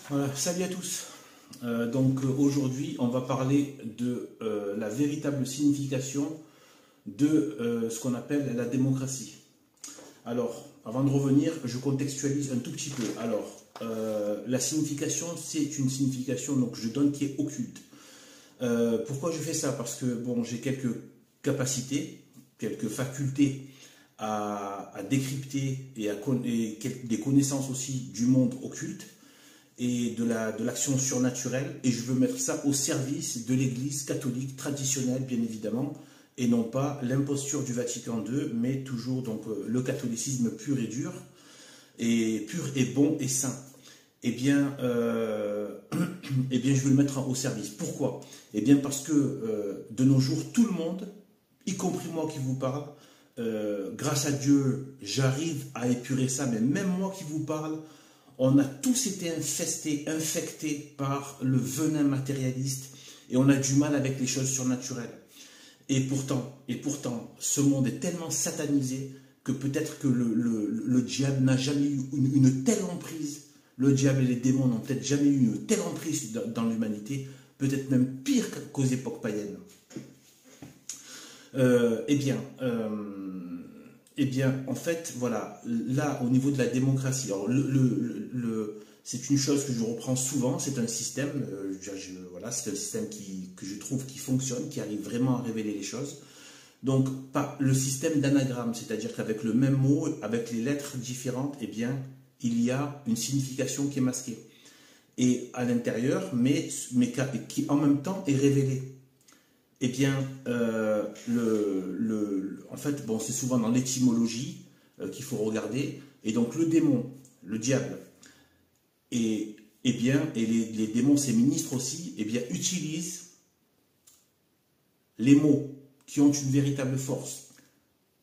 Voilà, salut à tous. Aujourd'hui, on va parler de la véritable signification de ce qu'on appelle la démocratie. Alors, avant de revenir, je contextualise un tout petit peu. Alors, la signification, c'est une signification donc je donne qui est occulte. Pourquoi je fais ça? Parce que bon, j'ai quelques capacités, quelques facultés à décrypter et des connaissances aussi du monde occulte et de l'action surnaturelle, et je veux mettre ça au service de l'Église catholique traditionnelle, bien évidemment, et non pas l'imposture du Vatican II, mais toujours donc le catholicisme pur et dur, et pur et bon et saint. Eh bien, je veux le mettre au service. Pourquoi? Eh bien, parce que de nos jours, tout le monde, y compris moi qui vous parle, grâce à Dieu, j'arrive à épurer ça, mais même moi qui vous parle, on a tous été infectés par le venin matérialiste et on a du mal avec les choses surnaturelles. Et pourtant, ce monde est tellement satanisé que peut-être que le diable n'a jamais eu une telle emprise. Le diable et les démons n'ont peut-être jamais eu une telle emprise dans l'humanité, peut-être même pire qu'aux époques païennes. Eh bien, en fait, voilà, là, au niveau de la démocratie, alors c'est une chose que je reprends souvent, c'est un système, voilà, c'est un système que je trouve qui fonctionne, qui arrive vraiment à révéler les choses. Donc, pas le système d'anagramme, c'est-à-dire qu'avec le même mot, avec les lettres différentes, eh bien, il y a une signification qui est masquée. Et à l'intérieur, mais qui en même temps est révélée. Eh bien, en fait, bon, c'est souvent dans l'étymologie qu'il faut regarder. Et donc, le démon, le diable, et les démons, ses ministres aussi, eh bien, utilisent les mots qui ont une véritable force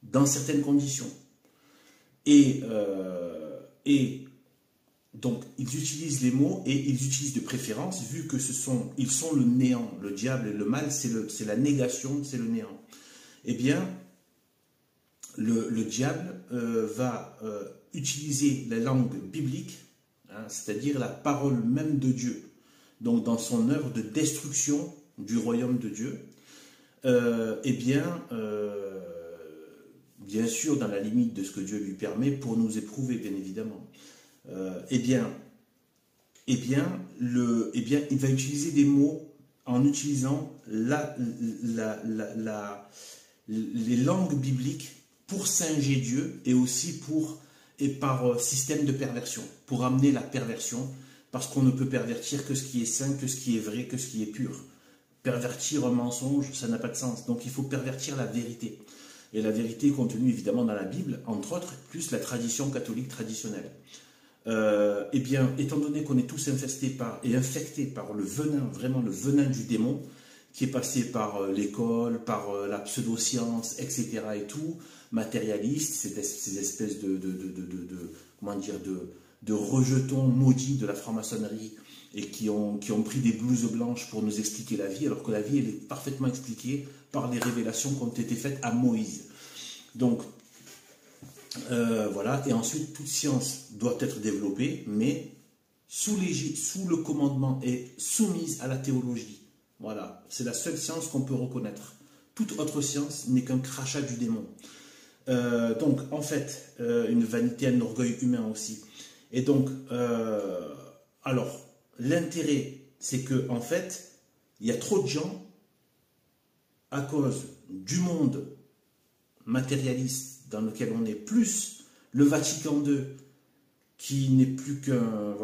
dans certaines conditions. Et donc, ils utilisent les mots et ils utilisent de préférence, vu que ils sont le néant. Le diable et le mal, c'est la négation, c'est le néant. Eh bien, le diable va utiliser la langue biblique, hein, c'est-à-dire la parole même de Dieu. Donc, dans son œuvre de destruction du royaume de Dieu, bien sûr, dans la limite de ce que Dieu lui permet, pour nous éprouver, bien évidemment. Il va utiliser des mots en utilisant les langues bibliques pour singer Dieu et aussi par système de perversion, pour amener la perversion, parce qu'on ne peut pervertir que ce qui est saint, que ce qui est vrai, que ce qui est pur. Pervertir un mensonge, ça n'a pas de sens. Donc il faut pervertir la vérité. Et la vérité est contenue évidemment dans la Bible, entre autres, plus la tradition catholique traditionnelle. Étant donné qu'on est tous infectés par le venin, vraiment le venin du démon, qui est passé par l'école, par la pseudo-science, etc. et tout, matérialiste, ces espèces de rejetons maudits de la franc-maçonnerie et qui ont pris des blouses blanches pour nous expliquer la vie, alors que la vie, elle est parfaitement expliquée par les révélations qui ont été faites à Moïse. Donc, voilà, et ensuite toute science doit être développée, mais sous le commandement et soumise à la théologie. Voilà, c'est la seule science qu'on peut reconnaître. Toute autre science n'est qu'un crachat du démon. Donc, en fait, une vanité, un orgueil humain aussi. Et donc, alors, l'intérêt, c'est que en fait, il y a trop de gens, à cause du monde matérialiste dans lequel on est, plus le Vatican II, qui n'est plus qu'un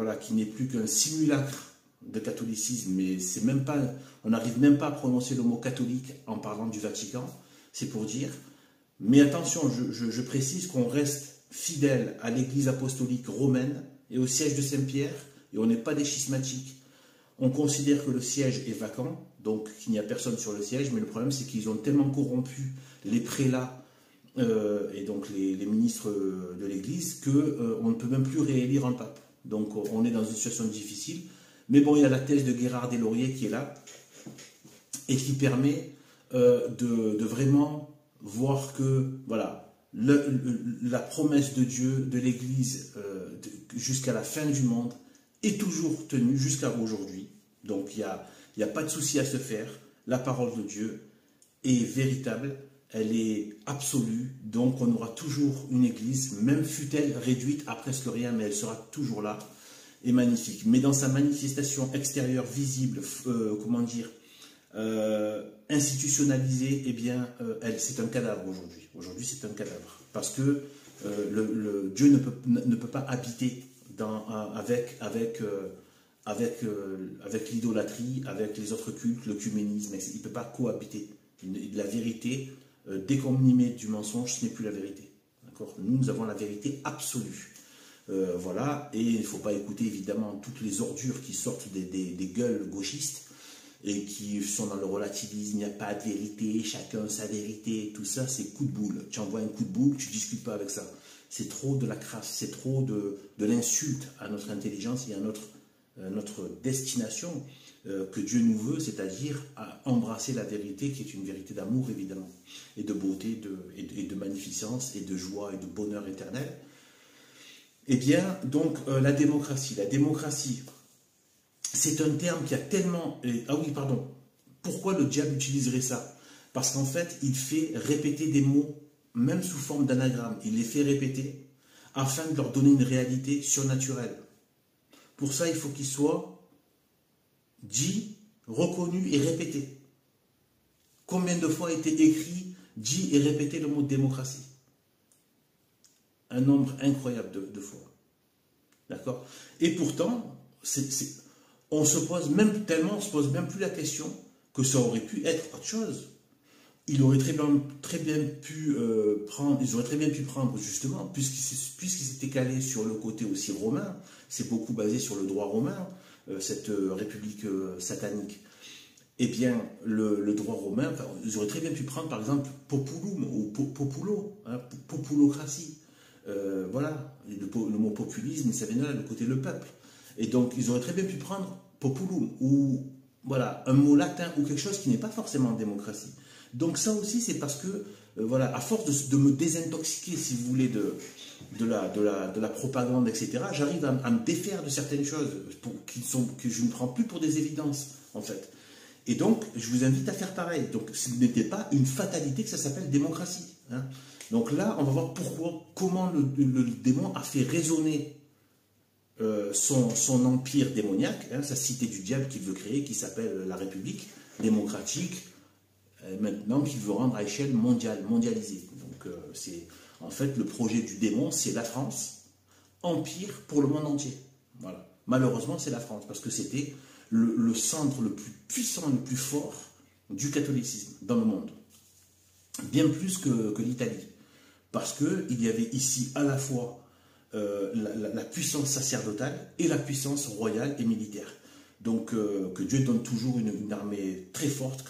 simulacre de catholicisme, mais c'est même pas, on n'arrive même pas à prononcer le mot catholique en parlant du Vatican, c'est pour dire. Mais attention, je précise qu'on reste fidèle à l'Église apostolique romaine et au siège de Saint-Pierre, et on n'est pas des schismatiques. On considère que le siège est vacant, donc qu'il n'y a personne sur le siège, mais le problème c'est qu'ils ont tellement corrompu les prélats et donc les ministres de l'Église qu'on ne peut même plus réélire un pape. Donc on est dans une situation difficile. Mais bon, il y a la thèse de Guérard des Lauriers qui est là et qui permet de vraiment voir que voilà, la promesse de Dieu, de l'Église jusqu'à la fin du monde est toujours tenue jusqu'à aujourd'hui. Donc il n'y a pas de souci à se faire. La parole de Dieu est véritable, elle est absolue. Donc on aura toujours une église, même fût-elle réduite à presque rien, mais elle sera toujours là et magnifique. Mais dans sa manifestation extérieure, visible, comment dire, institutionnalisée, eh bien, c'est un cadavre aujourd'hui. Aujourd'hui, c'est un cadavre. Parce que Dieu ne peut pas habiter avec l'idolâtrie, avec les autres cultes, l'œcuménisme. Il ne peut pas cohabiter. La vérité, dès qu'on y met du mensonge, ce n'est plus la vérité. Nous avons la vérité absolue. Voilà, et il ne faut pas écouter évidemment toutes les ordures qui sortent des gueules gauchistes et qui sont dans le relativisme, il n'y a pas de vérité, chacun sa vérité, tout ça c'est coup de boule. Tu envoies un coup de boule, tu ne discutes pas avec ça. C'est trop de la crasse, c'est trop de l'insulte à notre intelligence et à notre destination que Dieu nous veut, c'est-à-dire à embrasser la vérité qui est une vérité d'amour évidemment, et de beauté, et de magnificence, et de joie, et de bonheur éternel. Eh bien, donc, la démocratie, c'est un terme qui a tellement... Ah oui, pardon. Pourquoi le diable utiliserait ça? Parce qu'en fait, il fait répéter des mots, même sous forme d'anagramme. Il les fait répéter afin de leur donner une réalité surnaturelle. Pour ça, il faut qu'ils soient dit, reconnu et répété. Combien de fois a été écrit, dit et répété le mot démocratie? Un nombre incroyable de fois. D'accord? Et pourtant, on se pose même plus la question que ça aurait pu être autre chose. Ils auraient très bien pu prendre justement, puisqu'ils s'étaient calés sur le côté aussi romain, c'est beaucoup basé sur le droit romain, cette république satanique. Eh bien, le droit romain, ils auraient très bien pu prendre par exemple populum ou populo, hein, populocratie. Voilà, le mot populisme, ça vient de là, le côté le peuple. Et donc, ils auraient très bien pu prendre populum, ou voilà, un mot latin, ou quelque chose qui n'est pas forcément démocratie. Donc ça aussi, c'est parce que, voilà, à force de me désintoxiquer, si vous voulez, de la propagande, etc., j'arrive à me défaire de certaines choses que je ne prends plus pour des évidences, en fait. Et donc, je vous invite à faire pareil. Donc, ce n'était pas une fatalité que ça s'appelle démocratie, hein. Donc là, on va voir comment le démon a fait résonner son empire démoniaque, hein, sa cité du diable qu'il veut créer, qui s'appelle la République démocratique, maintenant qu'il veut rendre à échelle mondiale, mondialisée. Donc c'est en fait le projet du démon, c'est la France, empire pour le monde entier. Voilà. Malheureusement, c'est la France, parce que c'était le centre le plus puissant, le plus fort du catholicisme dans le monde. Bien plus que l'Italie. Parce qu'il y avait ici à la fois la puissance sacerdotale et la puissance royale et militaire. Donc que Dieu donne toujours une armée très forte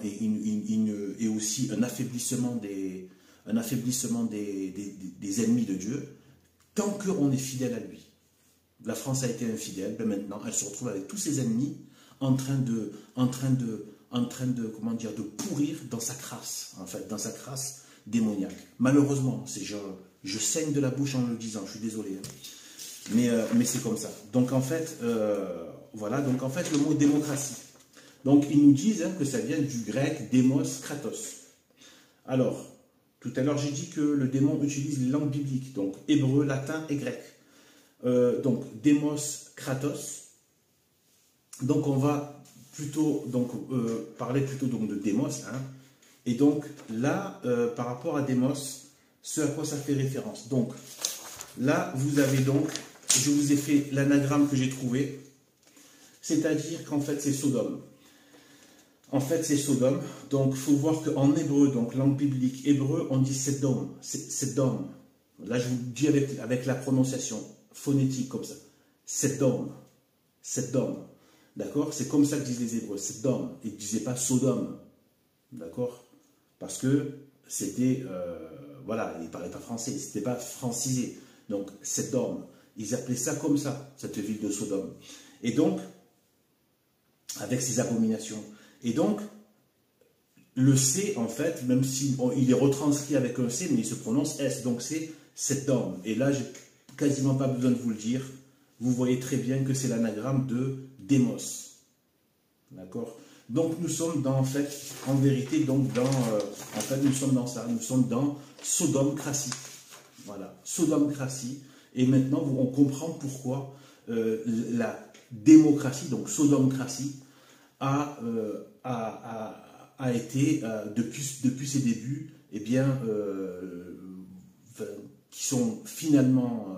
et aussi un affaiblissement des ennemis de Dieu, tant qu'on est fidèle à lui. La France a été infidèle, ben maintenant elle se retrouve avec tous ses ennemis en train de comment dire, de pourrir dans sa crasse, en fait, dans sa crasse démoniaque. Malheureusement, je saigne de la bouche en le disant, je suis désolé, hein. Mais c'est comme ça. Donc en fait, voilà, donc en fait le mot démocratie. Donc ils nous disent, hein, que ça vient du grec démos, kratos. Alors, tout à l'heure j'ai dit que le démon utilise les langues bibliques, donc hébreu, latin et grec. Donc démos, kratos. Donc on va plutôt parler plutôt donc de démos, hein. Et donc là, par rapport à démos, ce à quoi ça fait référence. Donc là, vous avez donc, je vous ai fait l'anagramme que j'ai trouvé, c'est-à-dire qu'en fait c'est Sodome. En fait c'est Sodome. Donc il faut voir qu'en hébreu, donc langue biblique hébreu, on dit Sedom. Sedom. Là je vous dis avec la prononciation phonétique comme ça. Sedom. Sedom. D'accord? C'est comme ça que disent les Hébreux. Sedom. Ils ne disaient pas Sodome. D'accord? Parce que c'était, voilà, ils ne parlaient pas français, c'était pas francisé. Donc, Sedom, ils appelaient ça comme ça, cette ville de Sodome. Et donc, avec ses abominations. Et donc, le C, en fait, même s'il est retranscrit avec un C, mais il se prononce S. Donc, c'est Sedom. Et là, j'ai quasiment pas besoin de vous le dire. vous voyez très bien que c'est l'anagramme de démos. D'accord? Donc nous sommes dans, en fait, en vérité, donc dans, en fait, nous sommes dans ça, nous sommes dans Sodomcratie. Voilà, Sodomcratie. Et maintenant, on comprend pourquoi la démocratie, donc Sodomcratie, a été, depuis ses débuts, eh bien, qui sont finalement...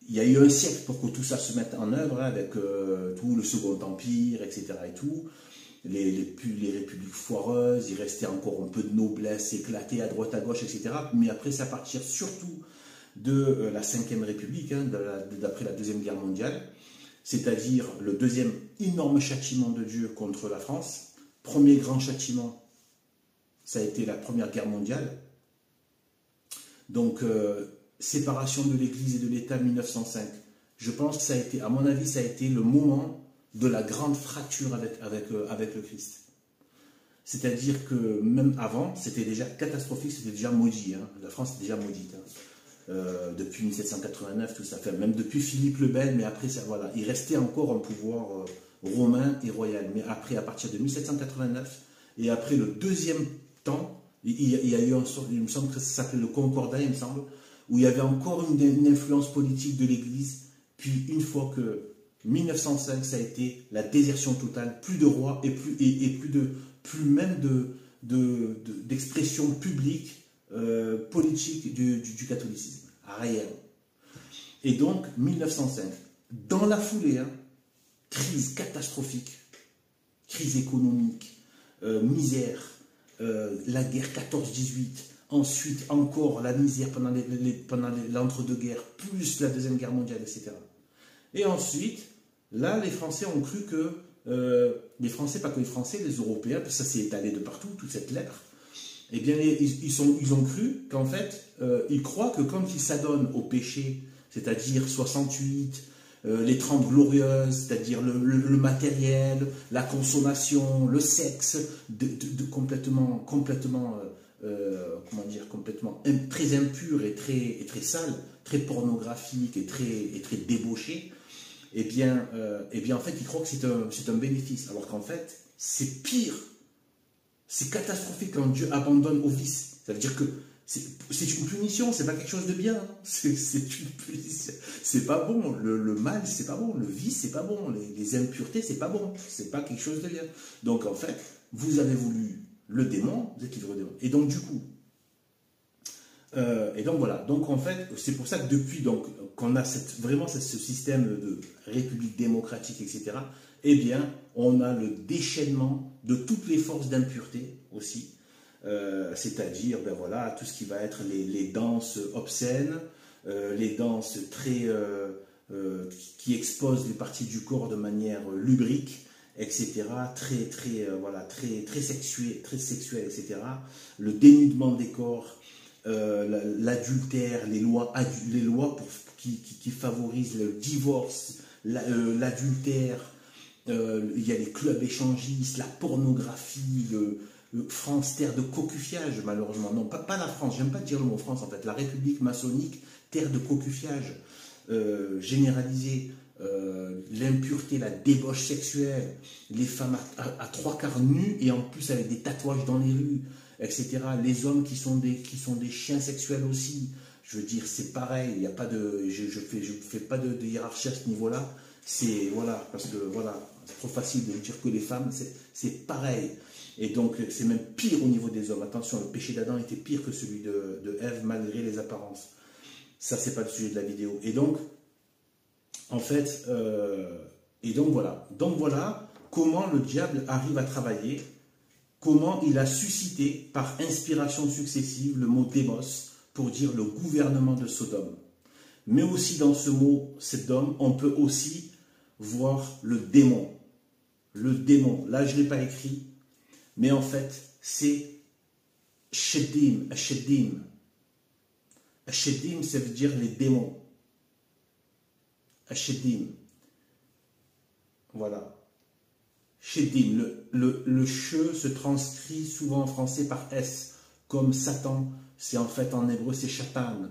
il y a eu un siècle pour que tout ça se mette en œuvre, hein, avec tout le Second Empire, etc. et tout. Les républiques foireuses, il restait encore un peu de noblesse éclatée à droite à gauche, etc. Mais après, c'est à partir surtout de la Ve République, hein, d'après la Deuxième Guerre mondiale, c'est-à-dire le deuxième énorme châtiment de Dieu contre la France. Premier grand châtiment, ça a été la Première Guerre mondiale. Donc, séparation de l'Église et de l'État 1905. Je pense que ça a été, à mon avis, ça a été le moment de la grande fracture avec le Christ. C'est-à-dire que même avant, c'était déjà catastrophique, c'était déjà maudit. Hein. La France était déjà maudite. Hein. Depuis 1789, tout ça. Enfin, même depuis Philippe le Bel, mais après, ça, voilà, il restait encore un pouvoir romain et royal. Mais après, à partir de 1789, et après le deuxième temps, il y a eu un sort, il me semble que ça s'appelait le Concordat, il me semble, où il y avait encore une influence politique de l'Église. Puis une fois que 1905, ça a été la désertion totale, plus de roi et plus même d'expression publique, politique du catholicisme. Rien. Et donc, 1905, dans la foulée, hein, crise catastrophique, crise économique, misère, la guerre 14-18, ensuite encore la misère pendant l'entre-deux-guerres, plus la Deuxième Guerre mondiale, etc. Et ensuite, là, les Français ont cru que, les Français, pas que les Français, les Européens, parce que ça s'est étalé de partout, toute cette lèpre, eh bien, ils ont cru qu'en fait, ils croient que quand ils s'adonnent au péché, c'est-à-dire 68, les 30 glorieuses, c'est-à-dire le matériel, la consommation, le sexe, complètement comment dire, complètement très impur et très sale, très pornographique et très débauché, eh bien, en fait, ils croient que c'est un bénéfice, alors qu'en fait, c'est pire, c'est catastrophique quand Dieu abandonne au vice. Ça veut dire que c'est une punition, c'est pas quelque chose de bien, hein. C'est une punition, c'est pas bon, le mal, c'est pas bon, le vice, c'est pas bon, les impuretés, c'est pas bon, c'est pas quelque chose de bien. Donc, en fait, vous avez voulu le démon, vous êtes livré au démon. Et donc, du coup, et donc voilà, donc en fait, c'est pour ça que depuis qu'on a vraiment ce système de république démocratique, etc., eh bien, on a le déchaînement de toutes les forces d'impureté aussi, c'est-à-dire, ben voilà, tout ce qui va être les danses obscènes, les danses qui exposent les parties du corps de manière lubrique, etc., voilà, très sexuelle, etc., le dénudement des corps, l'adultère, les lois qui favorisent le divorce, l'adultère, il y a les clubs échangistes, la pornographie, France, terre de cocufiage, malheureusement. Non, pas la France, j'aime pas dire le mot France, en fait, la République maçonnique, terre de cocufiage, généralisée, l'impureté, la débauche sexuelle, les femmes à trois quarts nues et en plus avec des tatouages dans les rues, etc. Les hommes qui sont des chiens sexuels aussi. Je veux dire, c'est pareil, il y a pas de, je fais pas de hiérarchie à ce niveau-là. C'est, voilà, parce que voilà, c'est trop facile de dire que les femmes, c'est pareil. Et donc, c'est même pire au niveau des hommes. Attention, le péché d'Adam était pire que celui de Ève, malgré les apparences. Ça, c'est pas le sujet de la vidéo. Et donc, en fait, donc voilà comment le diable arrive à travailler, comment il a suscité par inspiration successive le mot démos pour dire le gouvernement de Sodome. Mais aussi dans ce mot Sodome, on peut aussi voir le démon. Le démon, là je ne l'ai pas écrit, mais en fait c'est Shedim, Shedim. Shedim, ça veut dire les démons. Shedim. Voilà. Shedim. Le che se transcrit souvent en français par S, comme Satan. C'est en fait en hébreu, c'est Shatan.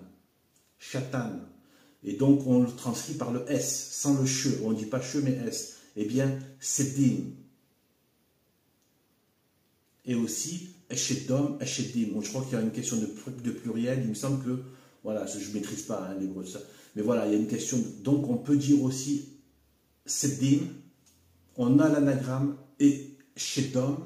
Shatan. Et donc, on le transcrit par le S, sans le che. On ne dit pas che, mais S. Eh bien, Sedim. Et aussi, Eshedom, Eshedim. Je crois qu'il y a une question de pluriel. Il me semble que, voilà, je ne maîtrise pas l'hébreu, ça. Mais voilà, il y a une question. Donc, on peut dire aussi Sedim. On a l'anagramme et Shedom.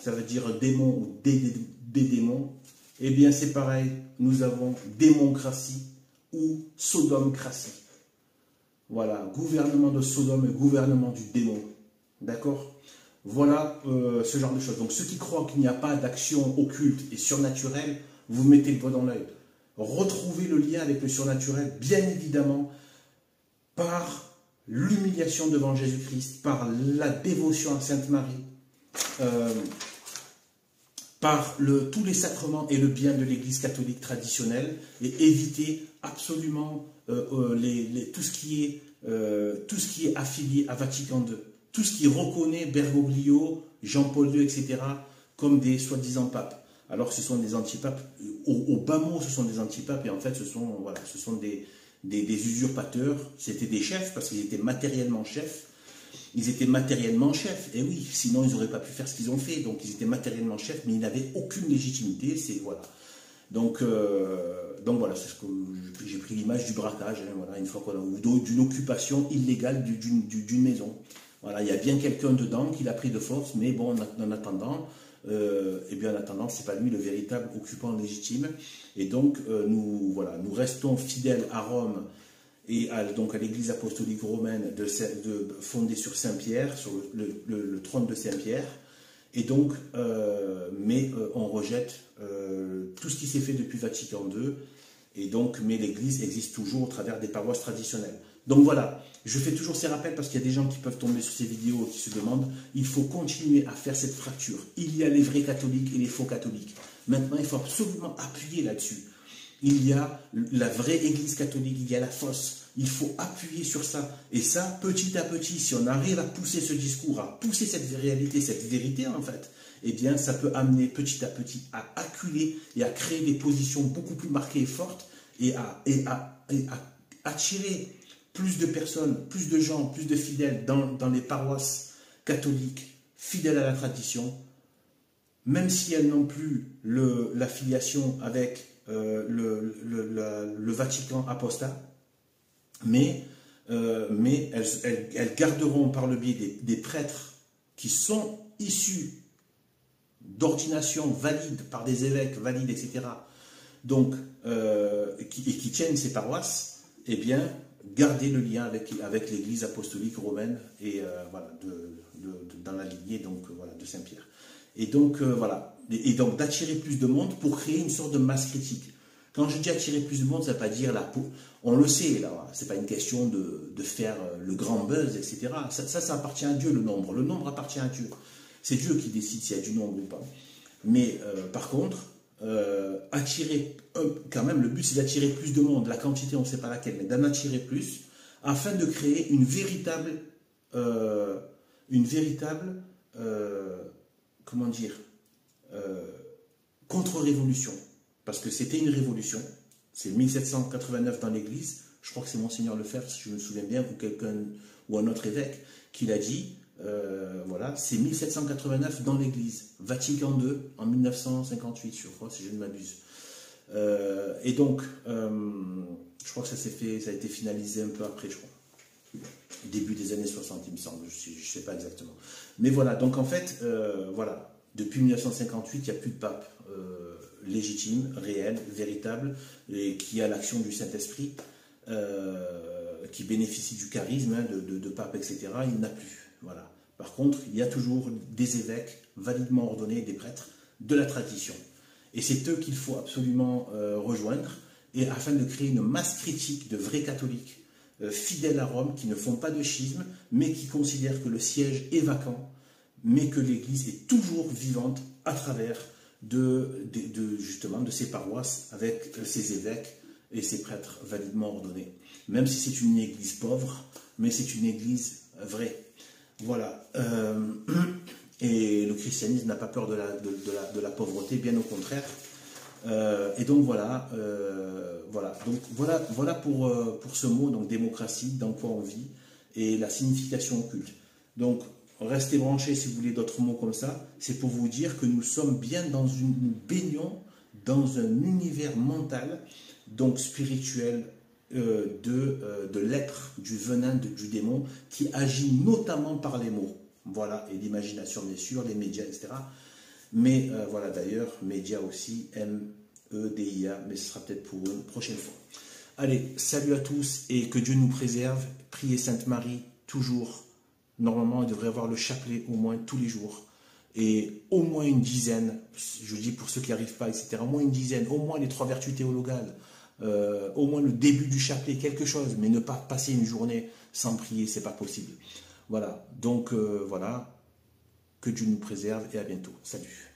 Ça veut dire démon ou des démons. Eh bien, c'est pareil. Nous avons démocratie ou sodomcratie. Voilà, gouvernement de Sodome et gouvernement du démon. D'accord? Voilà ce genre de choses. Donc ceux qui croient qu'il n'y a pas d'action occulte et surnaturelle, vous mettez le doigt dans l'œil. Retrouvez le lien avec le surnaturel, bien évidemment, par l'humiliation devant Jésus-Christ, par la dévotion à Sainte Marie, par tous les sacrements et le bien de l'Église catholique traditionnelle, et évitez absolument tout ce qui est affilié à Vatican II, tout ce qui reconnaît Bergoglio, Jean-Paul II, etc., comme des soi-disant papes. Alors ce sont des antipapes, au bas mot ce sont des antipapes, et en fait ce sont des usurpateurs. C'était des chefs, parce qu'ils étaient matériellement chefs. Ils étaient matériellement chefs, et oui, sinon ils n'auraient pas pu faire ce qu'ils ont fait. Donc ils étaient matériellement chefs, mais ils n'avaient aucune légitimité. Voilà. Donc voilà, c'est ce que j'ai pris l'image du braquage, hein, voilà, une fois ou d'une occupation illégale d'une maison. Voilà, il y a bien quelqu'un dedans qui l'a pris de force, mais bon, en attendant, c'est pas lui le véritable occupant légitime. Et donc nous restons fidèles à Rome et donc à l'Église apostolique romaine fondée sur Saint-Pierre, sur le trône de Saint-Pierre. Et donc, on rejette tout ce qui s'est fait depuis Vatican II. Et donc, mais l'Église existe toujours au travers des paroisses traditionnelles. Donc voilà, je fais toujours ces rappels parce qu'il y a des gens qui peuvent tomber sur ces vidéos et qui se demandent, il faut continuer à faire cette fracture. Il y a les vrais catholiques et les faux catholiques. Maintenant, il faut absolument appuyer là-dessus. Il y a la vraie Église catholique, il y a la fausse. Il faut appuyer sur ça. Et ça, petit à petit, si on arrive à pousser ce discours, à pousser cette réalité, cette vérité en fait, eh bien, ça peut amener petit à petit à acculer et à créer des positions beaucoup plus marquées et fortes et à attirer plus de personnes, plus de gens, plus de fidèles dans les paroisses catholiques, fidèles à la tradition, même si elles n'ont plus l'affiliation avec le Vatican apostat, mais elles garderont par le biais des prêtres qui sont issus d'ordination valide par des évêques valides, etc., donc, et qui tiennent ces paroisses, eh bien, garder le lien avec l'Église apostolique romaine et voilà, dans la lignée donc, voilà, de Saint-Pierre. Et donc, voilà, et donc d'attirer plus de monde pour créer une sorte de masse critique. Quand je dis attirer plus de monde, ça ne veut pas dire on le sait, là, c'est pas une question de faire le grand buzz, etc. Ça appartient à Dieu, le nombre. Le nombre appartient à Dieu. C'est Dieu qui décide s'il y a du nombre ou pas. Mais par contre, attirer, quand même, le but c'est d'attirer plus de monde. La quantité, on ne sait pas laquelle, mais d'en attirer plus, afin de créer une véritable comment dire, contre-révolution. Parce que c'était une révolution. C'est 1789 dans l'Église. Je crois que c'est Monseigneur Lefebvre, si je me souviens bien, ou un autre évêque, qui l'a dit. Voilà, c'est 1789 dans l'Église. Vatican II en 1958, je crois, si je ne m'abuse. Et donc, je crois que ça a été finalisé un peu après, je crois. Début des années 60, il me semble, je ne sais pas exactement. Mais voilà, donc en fait, voilà, depuis 1958, il n'y a plus de pape légitime, réel, véritable, et qui a l'action du Saint-Esprit, qui bénéficie du charisme de pape, etc. Il n'a plus. Voilà. Par contre, il y a toujours des évêques validement ordonnés, des prêtres de la tradition. Et c'est eux qu'il faut absolument rejoindre, et afin de créer une masse critique de vrais catholiques fidèles à Rome, qui ne font pas de schisme, mais qui considèrent que le siège est vacant, mais que l'Église est toujours vivante à travers justement de ces paroisses, avec ces évêques et ces prêtres validement ordonnés. Même si c'est une Église pauvre, mais c'est une Église vraie. Voilà. Et le christianisme n'a pas peur de la pauvreté, bien au contraire. Et donc voilà, voilà pour ce mot, donc démocratie, dans quoi on vit, et la signification occulte. Donc restez branchés si vous voulez d'autres mots comme ça, c'est pour vous dire que nous sommes bien nous baignons dans un univers mental, donc spirituel, de l'être, du venin, du démon, qui agit notamment par les mots. Voilà, et l'imagination bien sûr, les médias, etc. Mais voilà, d'ailleurs, médias aussi, MEDIA, mais ce sera peut-être pour une prochaine fois. Allez, salut à tous et que Dieu nous préserve. Priez Sainte Marie, toujours. Normalement, on devrait avoir le chapelet au moins tous les jours. Et au moins une dizaine, je dis pour ceux qui n'y arrivent pas, etc., au moins une dizaine, au moins les 3 vertus théologales, au moins le début du chapelet, quelque chose, mais ne pas passer une journée sans prier, c'est pas possible. Voilà, donc voilà, que Dieu nous préserve et à bientôt. Salut.